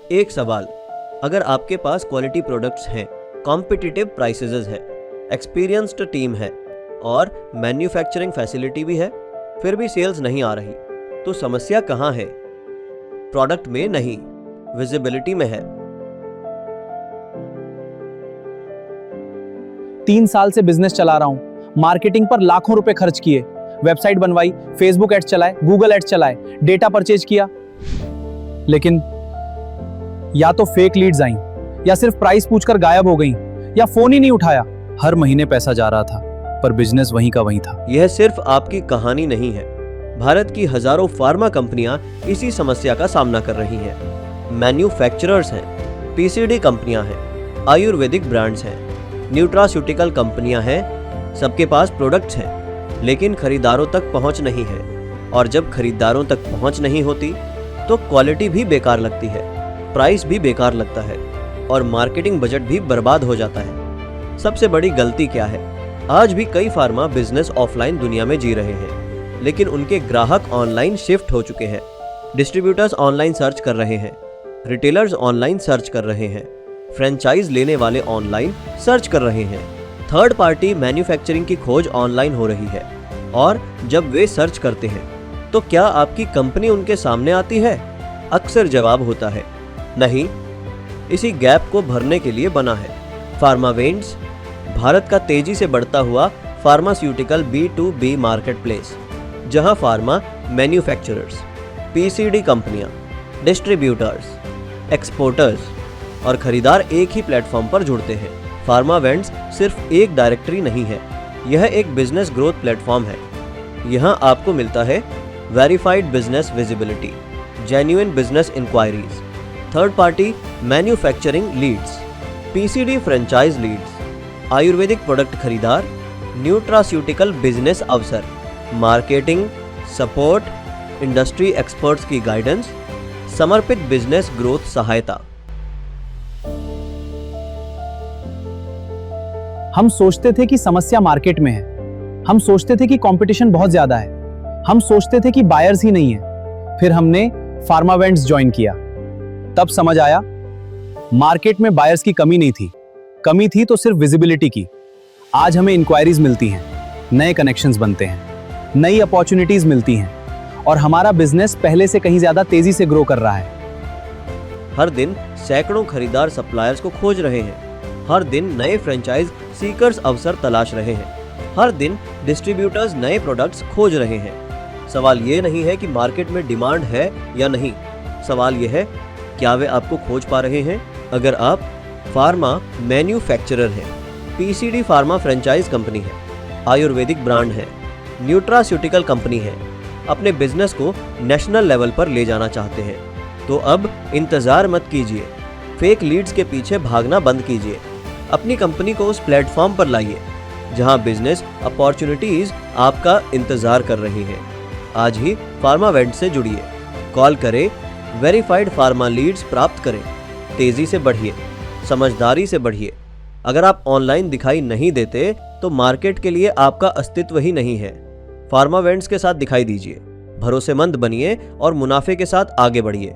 एक सवाल, अगर आपके पास क्वालिटी प्रोडक्ट्स हैं, कॉम्पिटिटिव प्राइसेस है, एक्सपीरियंस्ड टीम है और मैन्युफैक्चरिंग फैसिलिटी भी है, फिर भी सेल्स नहीं आ रही, तो समस्या कहाँ है? प्रोडक्ट में नहीं, विजिबिलिटी में है। 3 साल से बिजनेस चला रहा हूँ, मार्केटिंग पर लाखों रुपए खर्च किए, वेबसाइट बनवाई, फेसबुक एड्स चलाए, गूगल एड्स चलाए, डेटा परचेज किया, लेकिन या तो फेक लीड्स आई, या सिर्फ प्राइस पूछकर गायब हो गई, या फोन ही नहीं उठाया। हर महीने पैसा जा रहा था, पर बिजनेस वहीं का वहीं था। यह सिर्फ आपकी कहानी नहीं है। भारत की हजारों फार्मा कंपनियां इसी समस्या का सामना कर रही हैं। मैन्युफैक्चरर्स हैं, पीसीडी कंपनियां हैं, आयुर्वेदिक ब्रांड्स हैं, न्यूट्रास्यूटिकल कंपनियां हैं, सबके पास प्रोडक्ट्स हैं, लेकिन खरीदारों तक पहुंच नहीं है। और जब खरीदारों तक पहुंच नहीं होती तो क्वालिटी भी बेकार लगती है, प्राइस भी बेकार लगता है और मार्केटिंग बजट भी बर्बाद हो जाता है। सबसे बड़ी गलती क्या है? आज भी कई फार्मा बिजनेस ऑफलाइन दुनिया में जी रहे हैं, लेकिन उनके ग्राहक ऑनलाइन शिफ्ट हो चुके हैं। डिस्ट्रीब्यूटर्स ऑनलाइन सर्च कर रहे हैं, रिटेलर्स ऑनलाइन सर्च कर रहे हैं, फ्रेंचाइज लेने वाले ऑनलाइन सर्च कर रहे हैं, थर्ड पार्टी मैन्युफैक्चरिंग की खोज ऑनलाइन हो रही है। और जब वे सर्च करते हैं तो क्या आपकी कंपनी उनके सामने आती है? अक्सर जवाब होता है नहीं। इसी गैप को भरने के लिए बना है फार्मावेंट्स, भारत का तेजी से बढ़ता हुआ फार्मास्यूटिकल B2B मार्केट प्लेस, जहां फार्मा मैन्युफैक्चरर्स, पीसीडी कंपनियां, डिस्ट्रीब्यूटर्स, एक्सपोर्टर्स और खरीदार एक ही प्लेटफॉर्म पर जुड़ते हैं। फार्मावेंट्स सिर्फ एक डायरेक्टरी नहीं है, यह एक बिजनेस ग्रोथ प्लेटफॉर्म है। यहां आपको मिलता है verified business visibility, genuine business inquiries, third party manufacturing leads, PCD franchise leads, Ayurvedic product खरीदार, न्यूट्रास्यूटिकल बिजनेस अवसर, मार्केटिंग सपोर्ट, इंडस्ट्री एक्सपर्ट्स की गाइडेंस, समर्पित बिजनेस ग्रोथ सहायता। हम सोचते थे कि समस्या मार्केट में है, हम सोचते थे कि कंपटीशन बहुत ज्यादा है, हम सोचते थे कि बायर्स ही नहीं है। फिर हमने फार्मावेंट्स ज्वाइन किया, तब समझ आया मार्केट में बायर्स की कमी नहीं थी, कमी थी तो सिर्फ विजिबिलिटी की। आज हमें इंक्वायरीज मिलती हैं, नए कनेक्शंस बनते हैं, नई अपॉर्चुनिटीज मिलती हैं और हमारा बिजनेस पहले से कहीं ज्यादा तेजी से ग्रो कर रहा है। हर दिन सैकड़ों खरीदार सप्लायर्स को खोज रहे हैं, हर दिन नए फ्रेंचाइज सीकर्स अवसर तलाश रहे हैं, हर दिन डिस्ट्रीब्यूटर्स नए प्रोडक्ट्स खोज रहे हैं। सवाल ये नहीं है कि मार्केट में डिमांड है या नहीं, सवाल यह है क्या वे आपको खोज पा रहे हैं। अगर आप फार्मा मैन्युफैक्चरर हैं, पीसीडी फार्मा फ्रेंचाइज कंपनी है, आयुर्वेदिक ब्रांड है, न्यूट्रास्यूटिकल कंपनी है, अपने बिजनेस को नेशनल लेवल पर ले जाना चाहते हैं, तो अब इंतजार मत कीजिए, फेक लीड्स के पीछे भागना बंद कीजिए। अपनी कंपनी को उस प्लेटफॉर्म पर लाइए जहां बिजनेस अपॉर्चुनिटीज आपका इंतजार कर रही हैं। आज ही फार्मावेंट से जुड़िए, कॉल करें, वेरीफाइड फार्मा लीड्स प्राप्त करें, तेजी से बढ़िए, समझदारी से बढ़िए। अगर आप ऑनलाइन दिखाई नहीं देते तो मार्केट के लिए आपका अस्तित्व ही नहीं है। फार्मावेंट्स के साथ दिखाई दीजिए, भरोसेमंद बनिए और मुनाफे के साथ आगे बढ़िए।